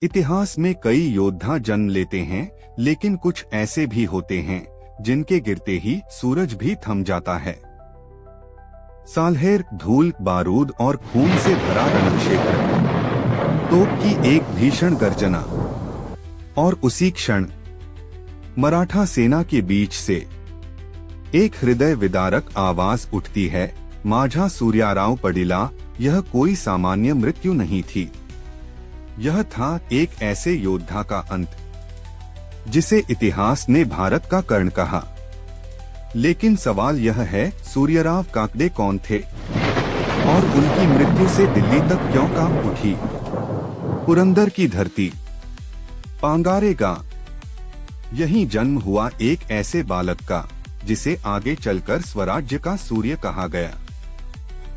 इतिहास में कई योद्धा जन्म लेते हैं, लेकिन कुछ ऐसे भी होते हैं जिनके गिरते ही सूरज भी थम जाता है। साल्हेर, धूल, बारूद और खून से भरा रणक्षेत्र, तोप की एक भीषण गर्जना, और उसी क्षण मराठा सेना के बीच से एक हृदय विदारक आवाज उठती है, माझा सूर्याराव पडिला। यह कोई सामान्य मृत्यु नहीं थी, यह था एक ऐसे योद्धा का अंत जिसे इतिहास ने भारत का कर्ण कहा। लेकिन सवाल यह है, सूर्यराव काकड़े कौन थे और उनकी मृत्यु से दिल्ली तक क्यों कांप उठी? पुरंदर की धरती, पांगारे गांव, यहीं जन्म हुआ एक ऐसे बालक का जिसे आगे चलकर स्वराज्य का सूर्य कहा गया।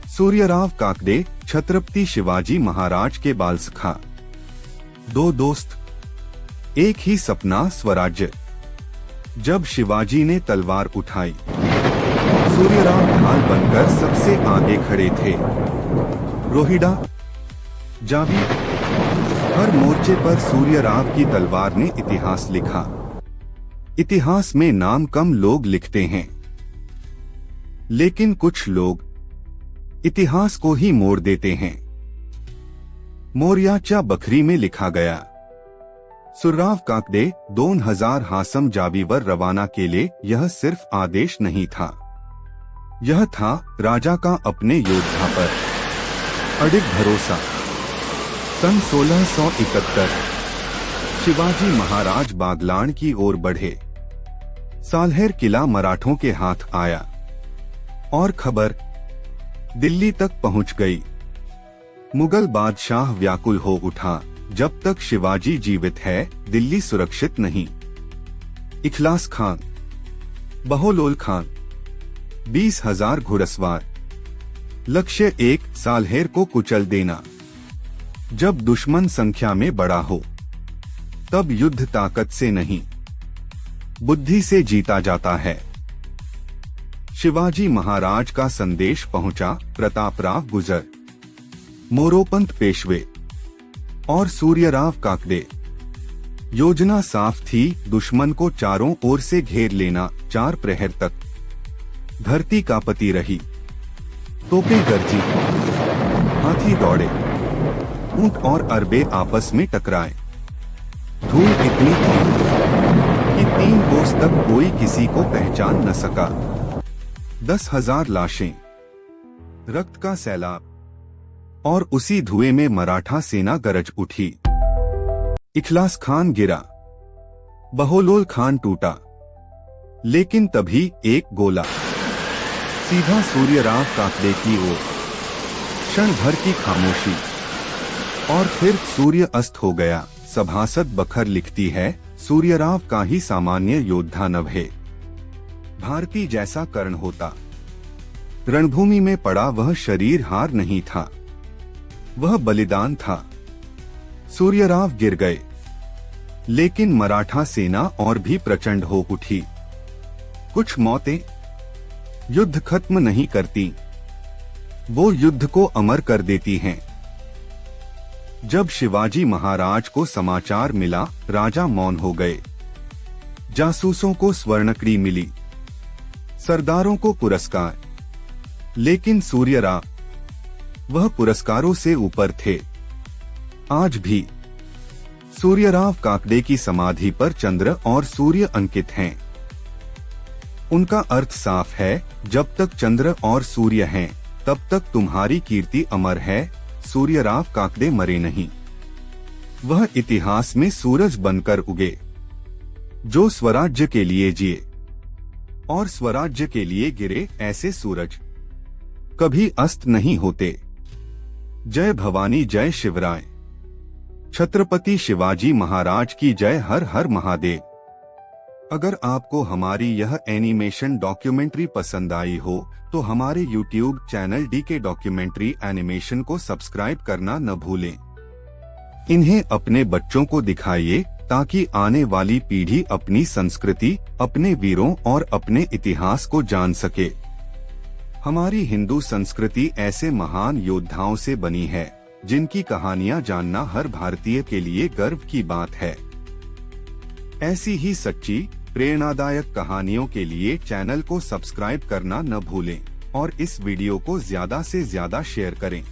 सूर्यराव काकड़े छत्रपति शिवाजी महाराज के बालसखा, दो दोस्त, एक ही सपना, स्वराज्य। जब शिवाजी ने तलवार उठाई, सूर्यराव ढाल बनकर सबसे आगे खड़े थे। रोहिड़ा, जावी, हर मोर्चे पर सूर्यराव की तलवार ने इतिहास लिखा। इतिहास में नाम कम लोग लिखते हैं, लेकिन कुछ लोग इतिहास को ही मोड़ देते हैं। मोरयाचा बखरी में लिखा गया, सूर्यराव काकड़े 2000 हासम जावीवर रवाना के लिए। यह सिर्फ आदेश नहीं था, यह था राजा का अपने योद्धा पर अडिग भरोसा। सन 1671 शिवाजी महाराज बागलाण की ओर बढ़े। साल्हेर किला मराठों के हाथ आया और खबर दिल्ली तक पहुंच गई। मुगल बादशाह व्याकुल हो उठा, जब तक शिवाजी जीवित है दिल्ली सुरक्षित नहीं। इखलास खान, बहोलोल खान, 20,000 घुड़सवार, लक्ष्य एक, साल्हेर को कुचल देना। जब दुश्मन संख्या में बड़ा हो तब युद्ध ताकत से नहीं, बुद्धि से जीता जाता है। शिवाजी महाराज का संदेश पहुंचा। प्रतापराव गुजर, मोरोपंत पेशवे और सूर्यराव काकड़े। योजना साफ थी, दुश्मन को चारों ओर से घेर लेना। 4 प्रहर तक धरती कांपती रही, तोपें गरजी, हाथी दौड़े, ऊंट और अरबे आपस में टकराए। धूल इतनी थी कि 3 कोस तक कोई किसी को पहचान न सका। 10,000 लाशें, रक्त का सैलाब, और उसी धुएं में मराठा सेना गरज उठी। इखलास खान गिरा, बहोलोल खान टूटा, लेकिन तभी एक गोला सीधा सूर्यराव काकड़े की ओर। क्षण भर की खामोशी और फिर सूर्य अस्त हो गया। सभासद बखर लिखती है, सूर्यराव का ही सामान्य योद्धा नभे, भारती जैसा कर्ण होता। रणभूमि में पड़ा वह शरीर हार नहीं था, वह बलिदान था। सूर्यराव गिर गए, लेकिन मराठा सेना और भी प्रचंड हो उठी। कुछ मौतें युद्ध खत्म नहीं करती, वो युद्ध को अमर कर देती हैं। जब शिवाजी महाराज को समाचार मिला, राजा मौन हो गए। जासूसों को स्वर्णकड़ी मिली, सरदारों को पुरस्कार, लेकिन सूर्यराव वह पुरस्कारों से ऊपर थे। आज भी सूर्यराव काकड़े की समाधि पर चंद्र और सूर्य अंकित हैं। उनका अर्थ साफ है, जब तक चंद्र और सूर्य हैं, तब तक तुम्हारी कीर्ति अमर है। सूर्यराव काकड़े मरे नहीं, वह इतिहास में सूरज बनकर उगे, जो स्वराज्य के लिए जिए और स्वराज्य के लिए गिरे। ऐसे सूरज कभी अस्त नहीं होते। जय भवानी, जय शिवराय, छत्रपति शिवाजी महाराज की जय। हर हर महादेव। अगर आपको हमारी यह एनिमेशन डॉक्यूमेंट्री पसंद आई हो तो हमारे YouTube channel DK documentary animation को सब्सक्राइब करना न भूलें। इन्हें अपने बच्चों को दिखाइए ताकि आने वाली पीढ़ी अपनी संस्कृति, अपने वीरों और अपने इतिहास को जान सके। हमारी हिंदू संस्कृति ऐसे महान योद्धाओं से बनी है जिनकी कहानियां जानना हर भारतीय के लिए गर्व की बात है। ऐसी ही सच्ची प्रेरणादायक कहानियों के लिए चैनल को सब्सक्राइब करना न भूलें और इस वीडियो को ज्यादा से ज्यादा शेयर करें।